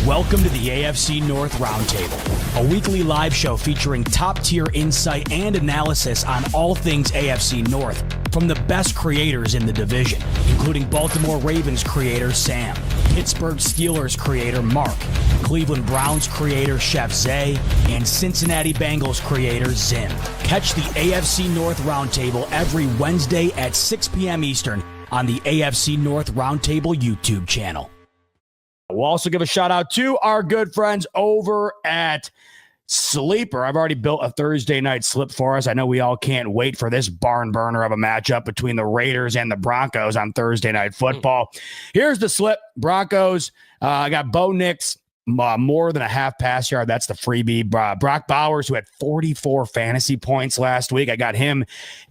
Welcome to the AFC North Roundtable, a weekly live show featuring top-tier insight and analysis on all things AFC North from the best creators in the division, including Baltimore Ravens creator Sam, Pittsburgh Steelers creator Mark, Cleveland Browns creator Chef Zay, and Cincinnati Bengals creator Zim. Catch the AFC North Roundtable every Wednesday at 6 p.m. Eastern on the AFC North Roundtable YouTube channel. We'll also give a shout out to our good friends over at Sleeper. I've already built a Thursday night slip for us. I know we all can't wait for this barn burner of a matchup between the Raiders and the Broncos on Thursday Night Football. Here's the slip. Broncos, I got Bo Nix, more than a half pass yard. That's the freebie. Brock Bowers, who had 44 fantasy points last week. I got him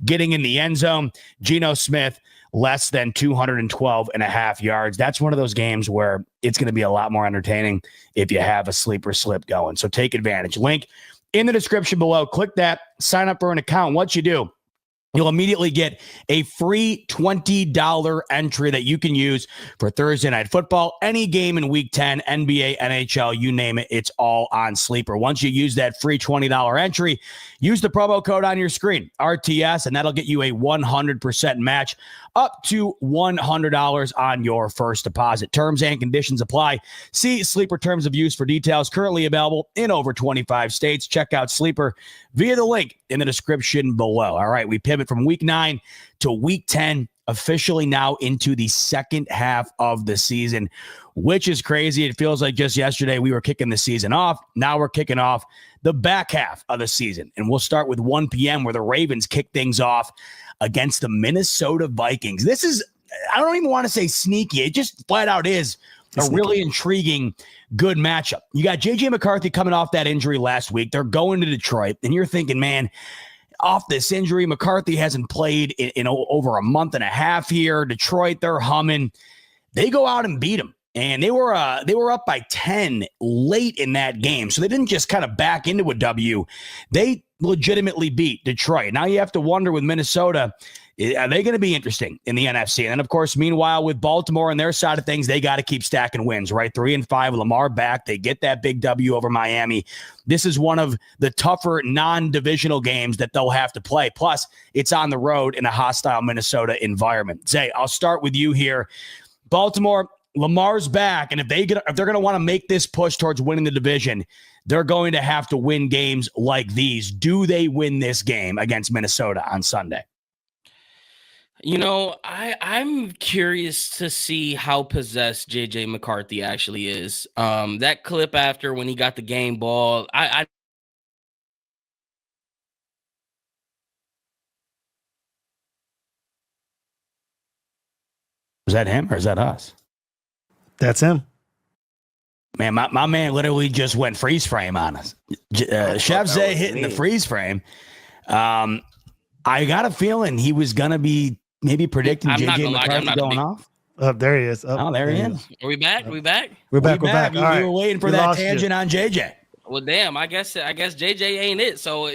getting in the end zone. Geno Smith, less than 212 and a half yards. That's one of those games where it's going to be a lot more entertaining if you have a sleeper slip going. So take advantage. Link in the description below. Click that, sign up for an account. Once you do, you'll immediately get a free $20 entry that you can use for Thursday Night Football. Any game in Week 10, NBA, NHL, you name it, it's all on Sleeper. Once you use that free $20 entry, use the promo code on your screen, RTS, and that'll get you a 100% match up to $100 on your first deposit. Terms and conditions apply. See Sleeper Terms of Use for details. Currently available in over 25 states. Check out Sleeper via the link in the description below. All right, we pivot from Week 9 to Week 10, officially now into the second half of the season, which is crazy. It feels like just yesterday we were kicking the season off. Now we're kicking off the back half of the season. And we'll start with 1 p.m. where the Ravens kick things off against the Minnesota Vikings. This is, I don't even want to say sneaky. It just flat out is a really intriguing, good matchup. You got J.J. McCarthy coming off that injury last week. They're going to Detroit, and you're thinking, man, off this injury, McCarthy hasn't played in over a month and a half here. Detroit, they're humming. They go out and beat them. And they were up by 10 late in that game. So they didn't just kind of back into a W. They legitimately beat Detroit. Now you have to wonder with Minnesota, are they going to be interesting in the NFC? And then, of course, meanwhile, with Baltimore on their side of things, they got to keep stacking wins, right? 3-5, Lamar back. They get that big W over Miami. This is one of the tougher non-divisional games that they'll have to play. Plus, it's on the road in a hostile Minnesota environment. Zay, I'll start with you here. Baltimore, Lamar's back, and if they're going to want to make this push towards winning the division, they're going to have to win games like these. Do they win this game against Minnesota on Sunday? You know, I'm curious to see how possessed J.J. McCarthy actually is. That clip after when he got the game ball, Is that him or is that us? That's him. Man, my man literally just went freeze frame on us. Chef Zay hitting the freeze frame. I got a feeling he was going to be maybe predicting J.J. McCarthy going off. Oh, there he is. Oh, there he is. Are we back? We're back. We're back. All right. We were waiting for that tangent on JJ. Well, damn. I guess JJ ain't it. So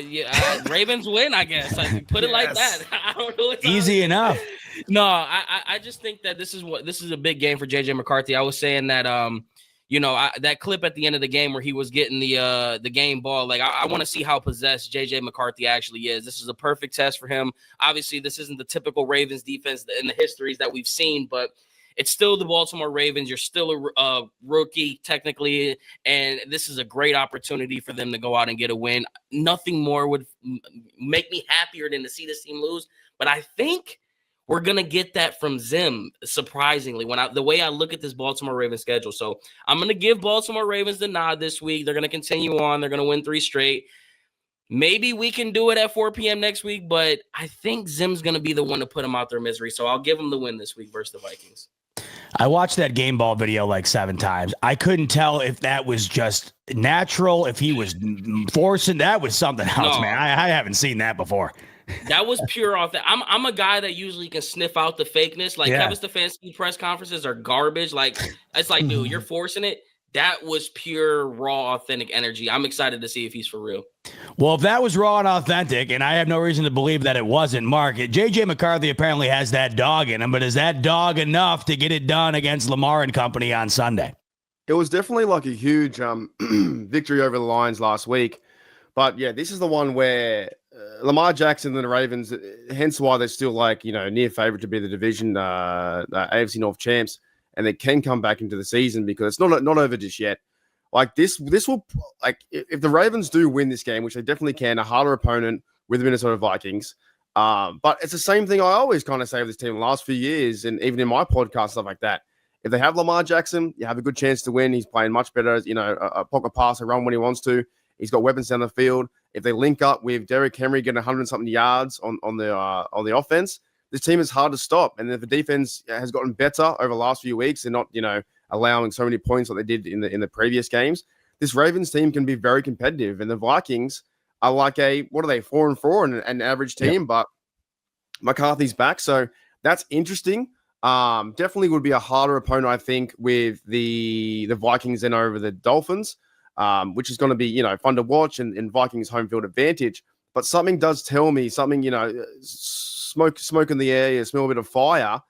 Ravens win. I guess. Put it like that. I don't know. Easy enough. No, I just think that this is a big game for J.J. McCarthy. I was saying that that clip at the end of the game where he was getting the game ball, like I want to see how possessed J.J. McCarthy actually is. This is a perfect test for him. Obviously, this isn't the typical Ravens defense in the histories that we've seen, but it's still the Baltimore Ravens. You're still a rookie technically, and this is a great opportunity for them to go out and get a win. Nothing more would make me happier than to see this team lose, but I think we're going to get that from Zim, surprisingly, the way I look at this Baltimore Ravens schedule. So I'm going to give Baltimore Ravens the nod this week. They're going to continue on. They're going to win 3 straight. Maybe we can do it at 4 p.m. next week, but I think Zim's going to be the one to put them out their misery. So I'll give them the win this week versus the Vikings. I watched that game ball video like 7 times. I couldn't tell if that was just natural, if he was forcing. That was something else, man. I haven't seen that before. That was pure authentic. I'm a guy that usually can sniff out the fakeness. Like Kevin Stefanski press conferences are garbage. Like it's like, dude, you're forcing it. That was pure, raw, authentic energy. I'm excited to see if he's for real. Well, if that was raw and authentic, and I have no reason to believe that it wasn't, Mark, J.J. McCarthy apparently has that dog in him, but is that dog enough to get it done against Lamar and company on Sunday? It was definitely like a huge victory over the Lions last week. But yeah, this is the one where Lamar Jackson and the Ravens, hence why they're still like, near favorite to be the division, the AFC North champs, and they can come back into the season because it's not over just yet. Like this will, like, if the Ravens do win this game, which they definitely can, a harder opponent with the Minnesota Vikings. But it's the same thing I always kind of say of this team the last few years, and even in my podcast, stuff like that. If they have Lamar Jackson, you have a good chance to win. He's playing much better, a pocket pass, a run when he wants to. He's got weapons down the field. If they link up with Derrick Henry getting 100-something yards on the offense, this team is hard to stop. And if the defense has gotten better over the last few weeks and not, allowing so many points like they did in the previous games, this Ravens team can be very competitive. And the Vikings are like 4-4 and an average team, Yep. but McCarthy's back. So that's interesting. Definitely would be a harder opponent, I think, with the Vikings and over the Dolphins. Which is going to be, fun to watch and Vikings home field advantage. But something does tell me, smoke in the air, you smell a bit of fire,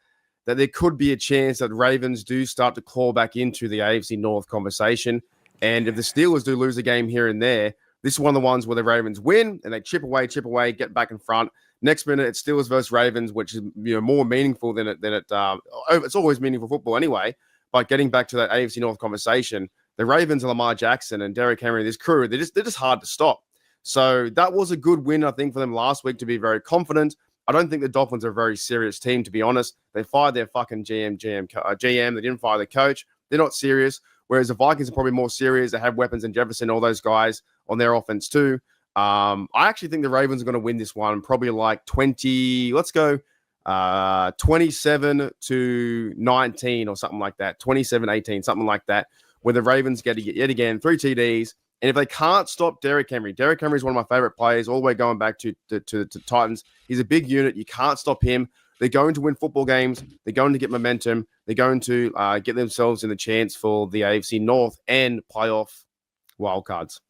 that there could be a chance that Ravens do start to claw back into the AFC North conversation. And if the Steelers do lose a game here and there, this is one of the ones where the Ravens win and they chip away, get back in front. Next minute, it's Steelers versus Ravens, which is more meaningful than it. It's always meaningful football anyway. But getting back to that AFC North conversation, the Ravens and Lamar Jackson and Derrick Henry, this crew, they're just hard to stop. So that was a good win, I think, for them last week to be very confident. I don't think the Dolphins are a very serious team, to be honest. They fired their fucking GM. They didn't fire the coach. They're not serious. Whereas the Vikings are probably more serious. They have weapons in Jefferson, all those guys on their offense too. I actually think the Ravens are going to win this one, probably like 20. Let's go 27-19 or something like that. 27-18, something like that, where the Ravens get yet again 3 TDs. And if they can't stop Derrick Henry is one of my favorite players, all the way going back to Titans. He's a big unit. You can't stop him. They're going to win football games. They're going to get momentum. They're going to get themselves in the chance for the AFC North and playoff wildcards.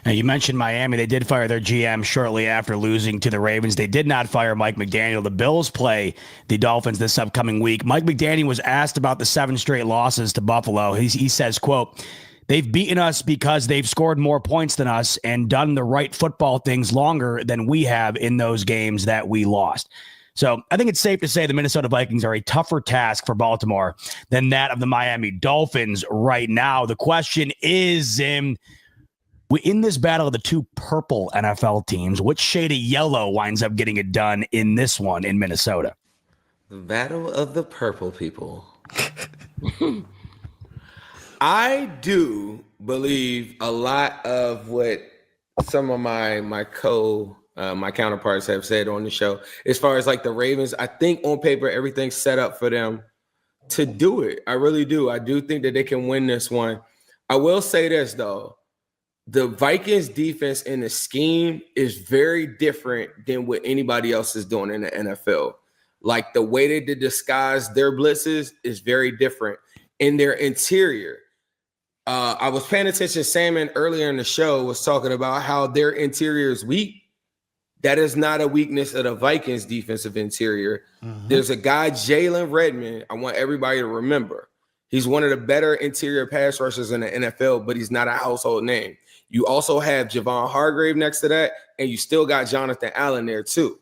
Now, you mentioned Miami. They did fire their GM shortly after losing to the Ravens. They did not fire Mike McDaniel. The Bills play the Dolphins this upcoming week. Mike McDaniel was asked about the 7 straight losses to Buffalo. He says, quote, "They've beaten us because they've scored more points than us and done the right football things longer than we have in those games that we lost." So I think it's safe to say the Minnesota Vikings are a tougher task for Baltimore than that of the Miami Dolphins right now. The question is, in this battle of the two purple NFL teams, which shade of yellow winds up getting it done in this one in Minnesota? The battle of the purple people. I do believe a lot of what some of my counterparts have said on the show. As far as like the Ravens, I think on paper everything's set up for them to do it. I really do. I do think that they can win this one. I will say this though. The Vikings defense in the scheme is very different than what anybody else is doing in the NFL. Like the way they disguise their blitzes is very different in their interior. I was paying attention. Salmon earlier in the show was talking about how their interior is weak. That is not a weakness of the Vikings defensive interior. Mm-hmm. There's a guy, Jalen Redmond. I want everybody to remember. He's one of the better interior pass rushers in the NFL, but he's not a household name. You also have Javon Hargrave next to that, and you still got Jonathan Allen there too.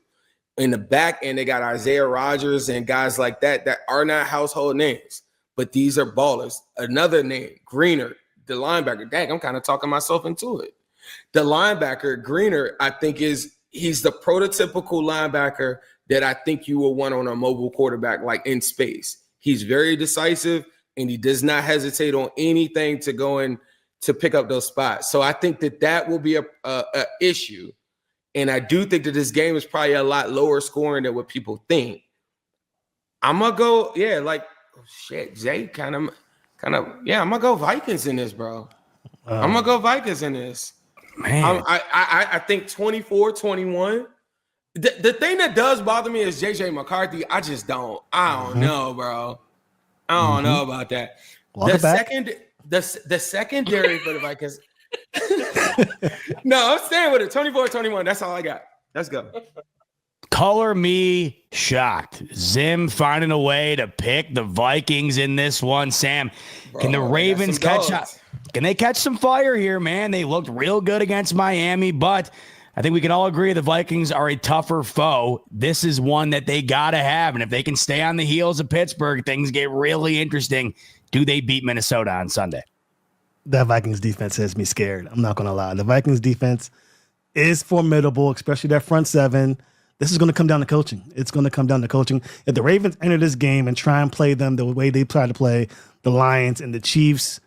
In the back end, they got Isaiah Rodgers and guys like that are not household names, but these are ballers. Another name, Greener, the linebacker. Dang, I'm kind of talking myself into it. The linebacker, Greener, I think he's the prototypical linebacker that I think you will want on a mobile quarterback, like in space. He's very decisive, and he does not hesitate on anything to go in to pick up those spots. So I think that will be a issue. And I do think that this game is probably a lot lower scoring than what people think. I'm going to go, Jay kind of, I'm going to go Vikings in this, bro. I'm going to go Vikings in this. Man. I think 24-21. The thing that does bother me is JJ McCarthy. I don't know, bro. I don't know about that. The secondary for the Vikings. No, I'm staying with it. 24-21. That's all I got. Let's go. Color me shocked. Zim finding a way to pick the Vikings in this one. Sam, can the Ravens can they catch some fire here, man? They looked real good against Miami, but I think we can all agree the Vikings are a tougher foe. This is one that they got to have, and if they can stay on the heels of Pittsburgh, things get really interesting. Do they beat Minnesota on Sunday? That Vikings defense has me scared. I'm not going to lie. The Vikings defense is formidable, especially that front seven. This is going to come down to coaching. It's going to come down to coaching. If the Ravens enter this game and try and play them the way they try to play the Lions and the Chiefs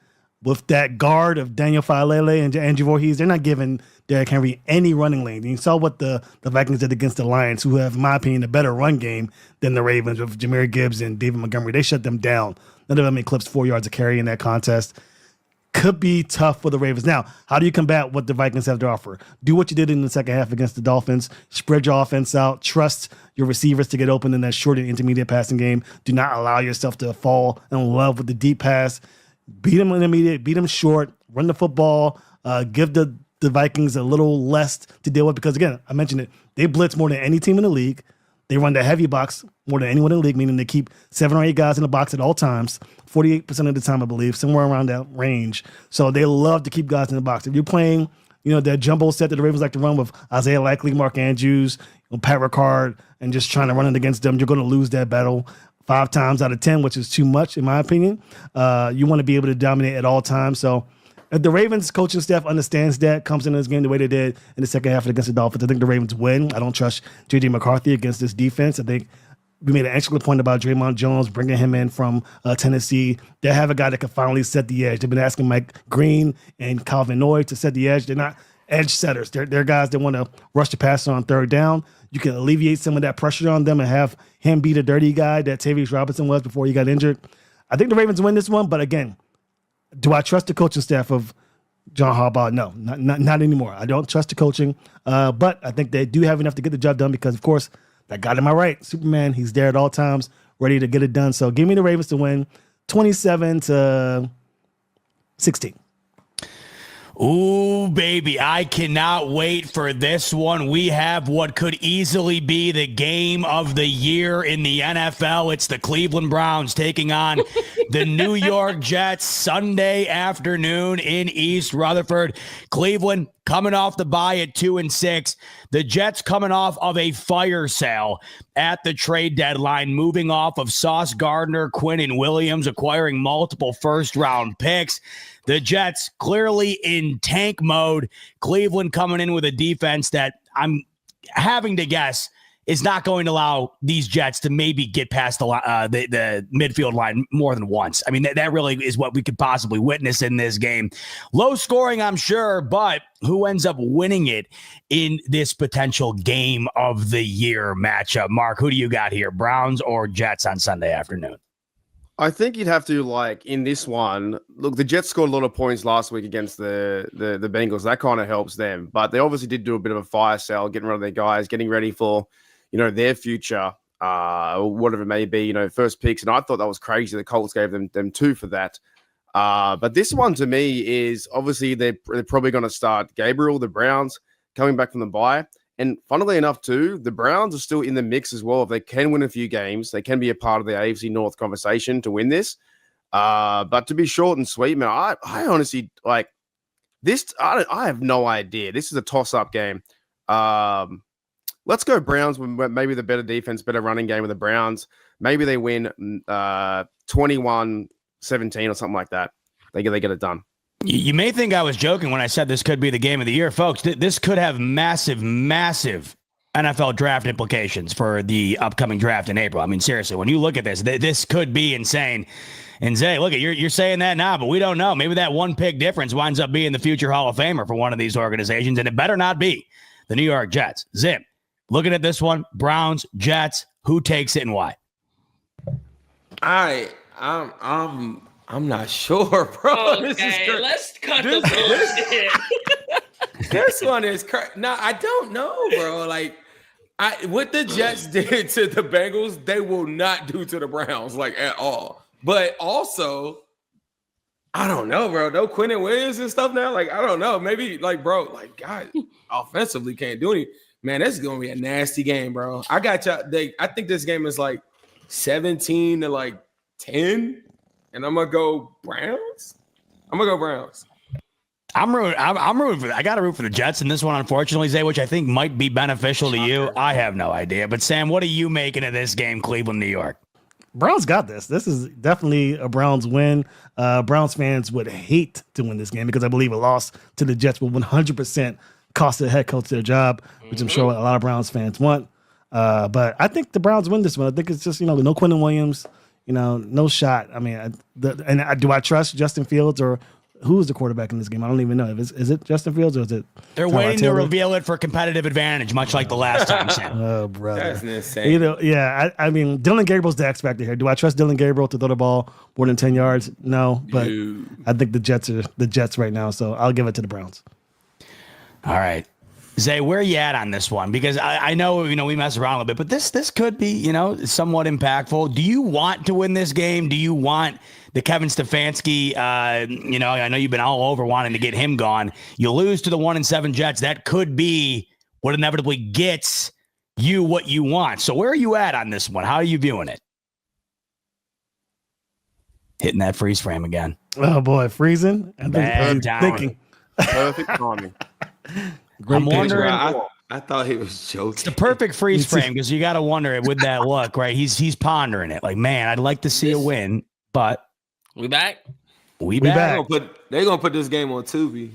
with that guard of Daniel Falele and Andrew Voorhees, they're not giving Derrick Henry any running lane. You saw what the Vikings did against the Lions, who have, in my opinion, a better run game than the Ravens with Jahmyr Gibbs and David Montgomery. They shut them down. None of them eclipsed 4 yards of carry in that contest. Could be tough for the Ravens. Now, how do you combat what the Vikings have to offer? Do what you did in the second half against the Dolphins. Spread your offense out. Trust your receivers to get open in that short and intermediate passing game. Do not allow yourself to fall in love with the deep pass. Beat them intermediate. Beat them short. Run the football. Give the Vikings a little less to deal with because, again, I mentioned it. They blitz more than any team in the league. They run the heavy box more than anyone in the league, meaning they keep 7 or 8 guys in the box at all times, 48% of the time, I believe, somewhere around that range. So they love to keep guys in the box. If you're playing, that jumbo set that the Ravens like to run with Isaiah Likely, Mark Andrews, Pat Ricard, and just trying to run it against them, you're going to lose that battle 5 times out of 10, which is too much, in my opinion. You want to be able to dominate at all times. So if the Ravens coaching staff understands that, comes into this game the way they did in the second half against the Dolphins, I think the Ravens win. I don't trust J.J. McCarthy against this defense. I think we made an excellent point about Draymond Jones, bringing him in from Tennessee. They have a guy that can finally set the edge. They've been asking Mike Green and Calvin Noy to set the edge. They're not edge setters. They're guys that want to rush the passer on third down. You can alleviate some of that pressure on them and have him be the dirty guy that Tavius Robinson was before he got injured. I think the Ravens win this one, but again, do I trust the coaching staff of John Harbaugh? No, not anymore. I don't trust the coaching, but I think they do have enough to get the job done because, of course, that got him my right. Superman, he's there at all times, ready to get it done. So give me the Ravens to win 27-16. Ooh, baby, I cannot wait for this one. We have what could easily be the game of the year in the NFL. It's the Cleveland Browns taking on the New York Jets Sunday afternoon in East Rutherford. Cleveland coming off the bye at 2-6. The Jets coming off of a fire sale at the trade deadline, moving off of Sauce Gardner, Quinnen Williams, acquiring multiple first-round picks. The Jets clearly in tank mode. Cleveland coming in with a defense that I'm having to guess is not going to allow these Jets to maybe get past the midfield line more than once. I mean, that really is what we could possibly witness in this game. Low scoring, I'm sure, but who ends up winning it in this potential game of the year matchup? Mark, who do you got here, Browns or Jets on Sunday afternoon? I think you'd have to, in this one, look, the Jets scored a lot of points last week against the Bengals. That kind of helps them. But they obviously did do a bit of a fire sale, getting rid of their guys, getting ready for, their future, whatever it may be, first picks. And I thought that was crazy. The Colts gave them 2 for that. But this one, to me, is obviously they're probably going to start Gabriel, the Browns, coming back from the bye. And funnily enough, too, the Browns are still in the mix as well. If they can win a few games, they can be a part of the AFC North conversation to win this. But to be short and sweet, man, I honestly this. I have no idea. This is a toss-up game. Let's go Browns with maybe the better defense, better running game of the Browns. Maybe they win 21-17 or something like that. They get it done. You may think I was joking when I said this could be the game of the year. Folks, this could have massive, massive NFL draft implications for the upcoming draft in April. I mean, seriously, when you look at this could be insane. And Zay, look, you're saying that now, but we don't know. Maybe that one pick difference winds up being the future Hall of Famer for one of these organizations, and it better not be the New York Jets. Zim, looking at this one, Browns, Jets, who takes it and why? I'm not sure, bro. Okay, let's cut the bullshit. This one is crazy. No, I don't know, bro. What the Jets did to the Bengals, they will not do to the Browns, at all. But also, I don't know, bro. No Quinnen Williams and stuff now. I don't know. Maybe, God, offensively can't do anything. Man, this is gonna be a nasty game, bro. I got y'all. I think this game is like 17 to like 10, and I'm gonna go Browns. I'm gonna go Browns. I'm rooting for. I got to root for the Jets in this one, unfortunately, Zay, which I think might be beneficial to you. I have no idea, but Sam, what are you making of this game, Cleveland, New York? Browns got this. This is definitely a Browns win. Browns fans would hate to win this game because I believe a loss to the Jets will 100% cost the head coach their job, which I'm sure a lot of Browns fans want. But I think the Browns win this one. I think it's just, no Quentin Williams, no shot. I mean, do I trust Justin Fields or who's the quarterback in this game? I don't even know. Is it Justin Fields or is it? They're waiting to reveal it for competitive advantage, much like the last time, Sam. Oh, brother. That's insane. I mean, Dylan Gabriel's the X factor here. Do I trust Dylan Gabriel to throw the ball more than 10 yards? No, but I think the Jets are the Jets right now, so I'll give it to the Browns. All right. Zay, where are you at on this one? Because I know, we mess around a little bit, but this could be, somewhat impactful. Do you want to win this game? Do you want the Kevin Stefanski, I know you've been all over wanting to get him gone. You lose to the 1-7 Jets. That could be what inevitably gets you what you want. So where are you at on this one? How are you viewing it? Hitting that freeze frame again. Oh, boy, freezing. Bad Thinking. Perfect timing. I'm wondering. I thought he was joking. It's the perfect freeze frame because you got to wonder it with that look, right? He's pondering it. Like, man, I'd like to see a win, but we back. We back. They're gonna put this game on Tubi.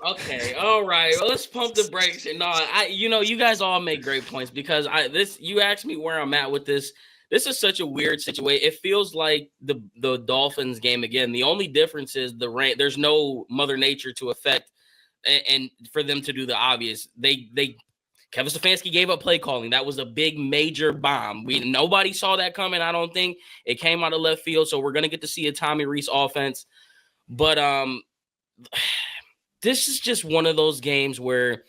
Okay, all right. Well, let's pump the brakes. No, you guys all make great points because you asked me where I'm at with this. This is such a weird situation. It feels like the Dolphins game again. The only difference is the rain. There's no Mother Nature to affect, and for them to do the obvious. Kevin Stefanski gave up play calling. That was a big major bomb. Nobody saw that coming. I don't think it came out of left field. So we're gonna get to see a Tommy Rees offense, but this is just one of those games where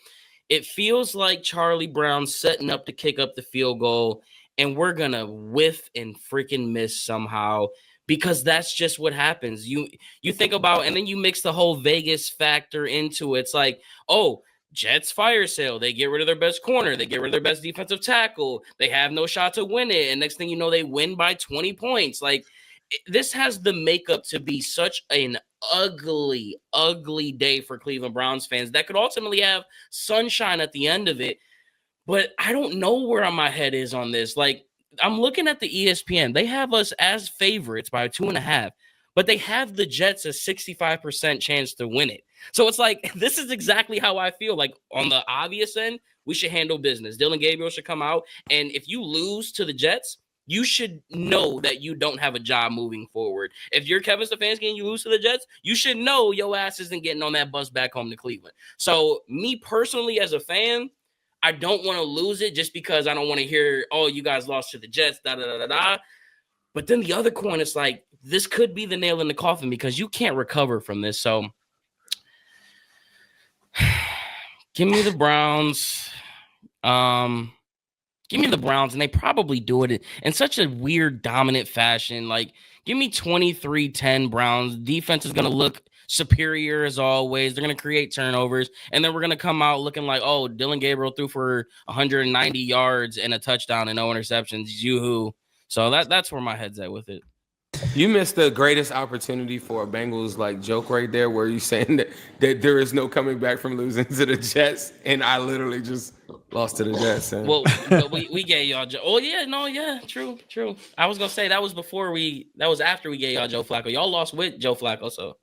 it feels like Charlie Brown's setting up to kick up the field goal. And we're going to whiff and freaking miss somehow because that's just what happens. You think about, and then you mix the whole Vegas factor into it. It's like, oh, Jets fire sale. They get rid of their best corner. They get rid of their best defensive tackle. They have no shot to win it. And next thing you know, they win by 20 points. Like, this has the makeup to be such an ugly, ugly day for Cleveland Browns fans that could ultimately have sunshine at the end of it. But I don't know where my head is on this. Like, I'm looking at the ESPN. They have us as favorites by 2.5, but they have the Jets a 65% chance to win it. So it's like, this is exactly how I feel. Like, on the obvious end, we should handle business. Dylan Gabriel should come out. And if you lose to the Jets, you should know that you don't have a job moving forward. If you're Kevin Stefanski and you lose to the Jets, you should know your ass isn't getting on that bus back home to Cleveland. So me personally as a fan, I don't want to lose it just because I don't want to hear, oh, you guys lost to the Jets, da-da-da-da-da. But then the other coin is like, this could be the nail in the coffin because you can't recover from this. So give me the Browns. Give me the Browns, and they probably do it in such a weird, dominant fashion. Like, give me 23-10 Browns. Defense is going to look superior as always. They're going to create turnovers, and then we're going to come out looking like, oh, Dylan Gabriel threw for 190 yards and a touchdown and no interceptions. Yoo-hoo. So that's where my head's at with it. You missed the greatest opportunity for a Bengals joke right there, where you saying that there is no coming back from losing to the Jets, and I literally just lost to the Jets. And... Well, we gave y'all. True. I was gonna say that was after we gave y'all Joe Flacco. Y'all lost with Joe Flacco, so.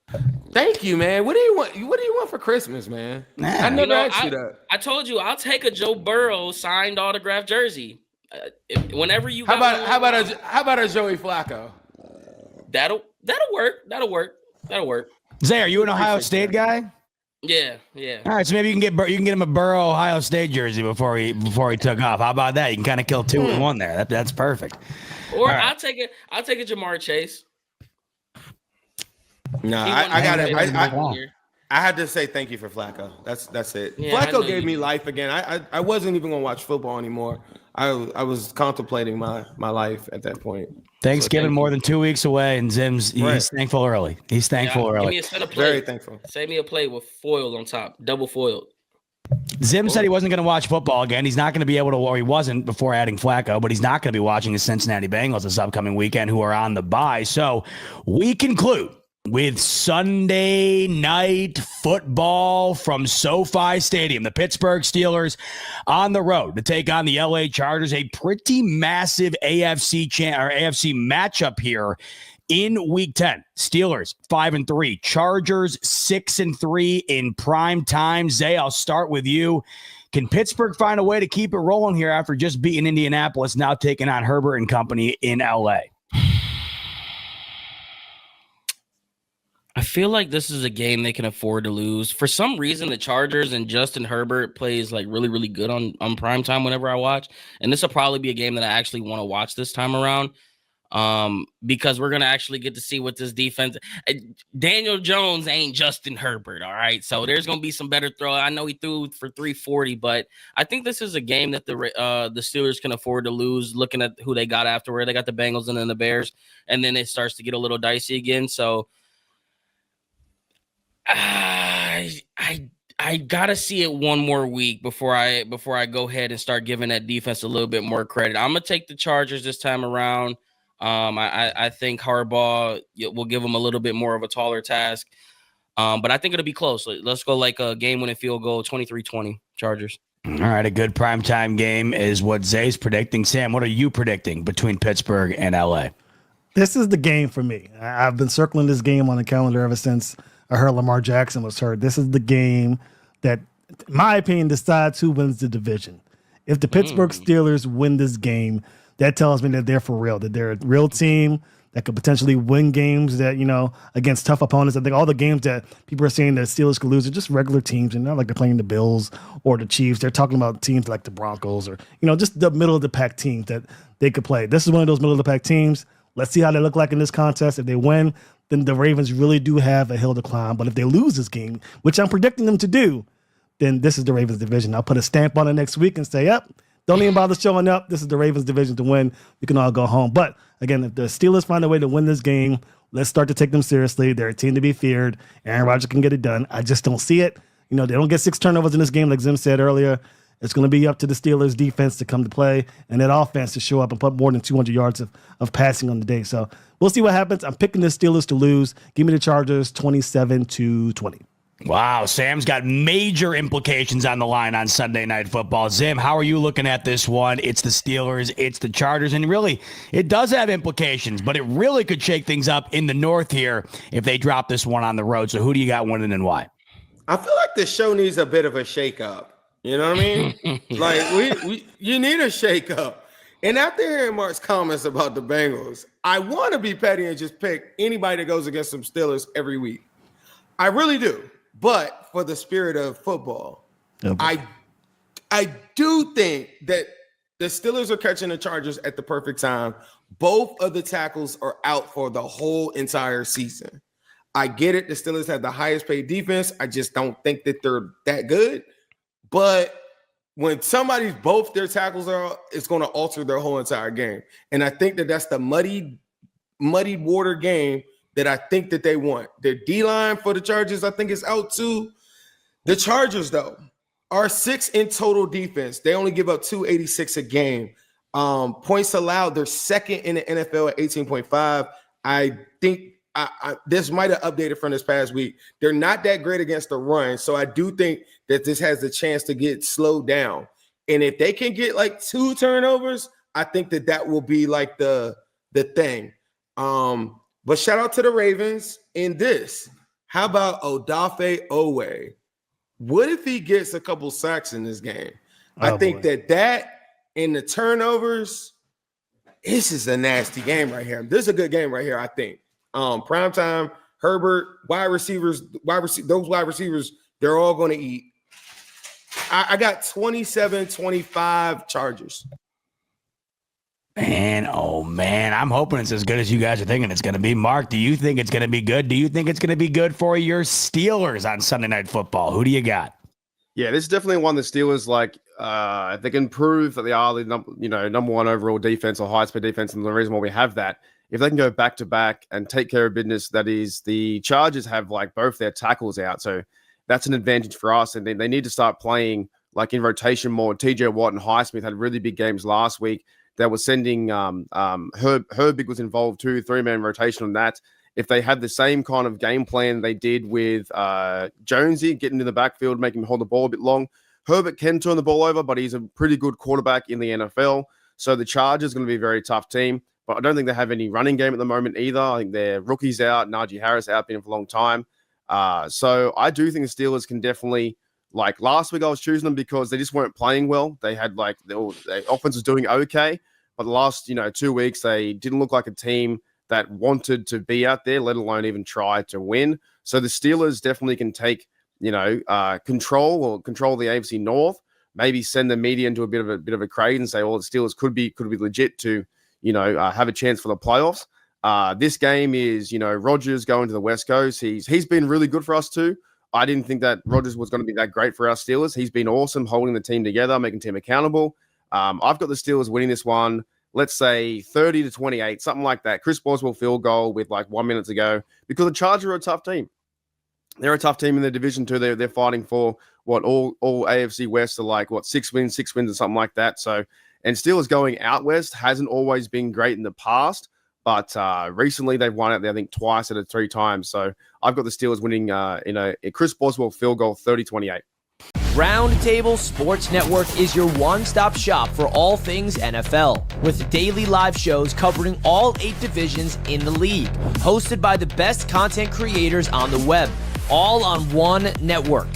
Thank you, man. What do you want? What do you want for Christmas, man? I never asked you that. I told you I'll take a Joe Burrow signed autographed jersey. Whenever you. How about a Joey Flacco? That'll work. Zay, are you an Ohio State guy? Yeah. All right, so maybe you can get him a Burrow Ohio State jersey before he took off. How about that? You can kind of kill 2 in 1 there. That's perfect. Or right. I'll take a Jamar Chase. No, I got it. I had to say thank you for Flacco. That's it. Yeah, Flacco gave me life again. I wasn't even gonna watch football anymore. I was contemplating my life at that point. Thanksgiving more than 2 weeks away, and Zim's he's thankful early. He's thankful early. Give me a set of plate. Very thankful. Save me a plate with foil on top, double foiled. Zim said he wasn't going to watch football again. He's not going to be able to, or he wasn't before adding Flacco, but he's not going to be watching the Cincinnati Bengals this upcoming weekend, who are on the bye. So we conclude with Sunday night football from SoFi Stadium. The Pittsburgh Steelers on the road to take on the LA Chargers, a pretty massive AFC matchup here in Week 10. Steelers 5-3, Chargers 6-3 in prime time. Zay, I'll start with you. Can Pittsburgh find a way to keep it rolling here after just beating Indianapolis, now taking on Herbert and company in LA? I feel like this is a game they can afford to lose. For some reason, the Chargers and Justin Herbert plays like really, really good on primetime whenever I watch. And this will probably be a game that I actually want to watch this time around, because we're going to actually get to see what this defense. Daniel Jones ain't Justin Herbert, all right? So there's going to be some better throw. I know he threw for 340, but I think this is a game that the Steelers can afford to lose, looking at who they got afterward. They got the Bengals and then the Bears, and then it starts to get a little dicey again. So I gotta see it one more week before I go ahead and start giving that defense a little bit more credit. I'm gonna take the Chargers this time around. I think Harbaugh will give them a little bit more of a taller task, but I think it'll be close. Let's go like a game-winning field goal, 23-20 Chargers. All right, a good primetime game is what Zay's predicting. Sam, what are you predicting between Pittsburgh and LA? This is the game for me. I've been circling this game on the calendar ever since I heard Lamar Jackson was hurt. This is the game that, in my opinion, decides who wins the division. If the Pittsburgh Steelers win this game, that tells me that they're for real, that they're a real team that could potentially win games that, against tough opponents. I think all the games that people are saying that Steelers could lose are just regular teams, and not like they're playing the Bills or the Chiefs. They're talking about teams like the Broncos or, just the middle of the pack teams that they could play. This is one of those middle of the pack teams. Let's see how they look like in this contest. If they win, then the Ravens really do have a hill to climb. But if they lose this game, which I'm predicting them to do, then this is the Ravens division. I'll put a stamp on it next week and say, yep, don't even bother showing up. This is the Ravens division to win. We can all go home. But again, if the Steelers find a way to win this game, let's start to take them seriously. They're a team to be feared. Aaron Rodgers can get it done. I just don't see it. They don't get 6 turnovers in this game, like Zim said earlier. It's going to be up to the Steelers defense to come to play and that offense to show up and put more than 200 yards of passing on the day. So we'll see what happens. I'm picking the Steelers to lose. Give me the Chargers 27-20. Wow, Sam's got major implications on the line on Sunday Night Football. Zim, how are you looking at this one? It's the Steelers, it's the Chargers, and really, it does have implications, but it really could shake things up in the North here if they drop this one on the road. So who do you got winning and why? I feel like the show needs a bit of a shakeup. You know what I mean? Like you need a shakeup. And after hearing Mark's comments about the Bengals, I want to be petty and just pick anybody that goes against some Steelers every week. I really do. But for the spirit of football, I do think that the Steelers are catching the Chargers at the perfect time. Both of the tackles are out for the whole entire season. I get it. The Steelers have the highest paid defense. I just don't think that they're that good. But when both their tackles are, it's going to alter their whole entire game. And I think that that's the muddied water game that I think that they want. Their D-line for the Chargers, I think, is out too. The Chargers, though, are 6 in total defense. They only give up 286 a game. Points allowed, they're second in the NFL at 18.5. I think this might have updated from this past week. They're not that great against the run, so I do think that this has the chance to get slowed down. And if they can get like 2 turnovers, I think that will be like the thing. But shout out to the Ravens in this. How about Odafe Owe? What if he gets a couple sacks in this game? I think that and the turnovers, this is a nasty game right here. This is a good game right here, I think. Primetime, Herbert, wide receivers, those wide receivers, they're all going to eat. I got 27-25 Chargers. Man, oh man, I'm hoping it's as good as you guys are thinking it's going to be. Mark, do you think it's going to be good? Do you think it's going to be good for your Steelers on Sunday Night Football? Who do you got? Yeah, this is definitely one the Steelers like. If they can prove that they are the number one overall defense or highest paid defense, and the reason why we have that, if they can go back to back and take care of business, that is, the Chargers have like both their tackles out. So that's an advantage for us. And they need to start playing like in rotation more. TJ Watt and Highsmith had really big games last week. They were sending Herbig was involved too, 3-man rotation on that. If they had the same kind of game plan they did with Jonesy, getting in the backfield, making him hold the ball a bit long, Herbert can turn the ball over, but he's a pretty good quarterback in the NFL. So the Chargers are going to be a very tough team. But I don't think they have any running game at the moment either. I think their rookie's out. Najee Harris out, been for a long time. So I do think the Steelers can definitely, like last week I was choosing them because they just weren't playing well. They had like, their offense was doing okay. But the last, 2 weeks, they didn't look like a team that wanted to be out there, let alone even try to win. So the Steelers definitely can take, control the AFC North, maybe send the media into a bit of a craze and say, well, the Steelers could be legit to, have a chance for the playoffs. This game is, Rodgers going to the West Coast. He's been really good for us too. I didn't think that Rodgers was going to be that great for our Steelers. He's been awesome holding the team together, making the team accountable. I've got the Steelers winning this one. Let's say 30-28, something like that. Chris Boswell field goal with like 1 minute to go because the Chargers are a tough team. They're a tough team in the division too. They're fighting for all AFC West are like 6 wins or something like that. So, and Steelers going out west hasn't always been great in the past, but recently they've won out there I think twice out of 3 times. So I've got the Steelers winning in a Chris Boswell field goal 30-28. Roundtable Sports Network is your one-stop shop for all things NFL, with daily live shows covering all 8 divisions in the league, hosted by the best content creators on the web, all on one network.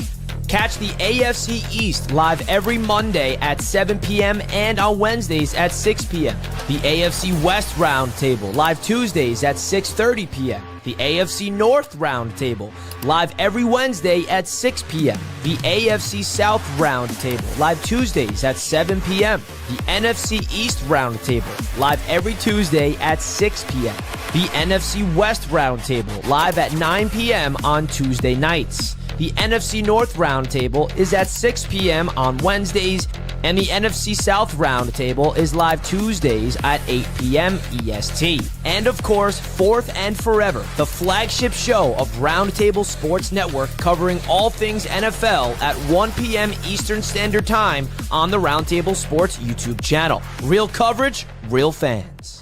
Catch the AFC East live every Monday at 7 p.m. and on Wednesdays at 6 p.m. The AFC West Roundtable live Tuesdays at 6:30 p.m. The AFC North Roundtable live every Wednesday at 6 p.m. The AFC South Roundtable live Tuesdays at 7 p.m. The NFC East Roundtable live every Tuesday at 6 p.m. The NFC West Roundtable live at 9 p.m. on Tuesday nights. The NFC North Roundtable is at 6 p.m. on Wednesdays, and the NFC South Roundtable is live Tuesdays at 8 p.m. EST. And of course, fourth and forever, the flagship show of Roundtable Sports Network covering all things NFL at 1 p.m. Eastern Standard Time on the Roundtable Sports YouTube channel. Real coverage, real fans.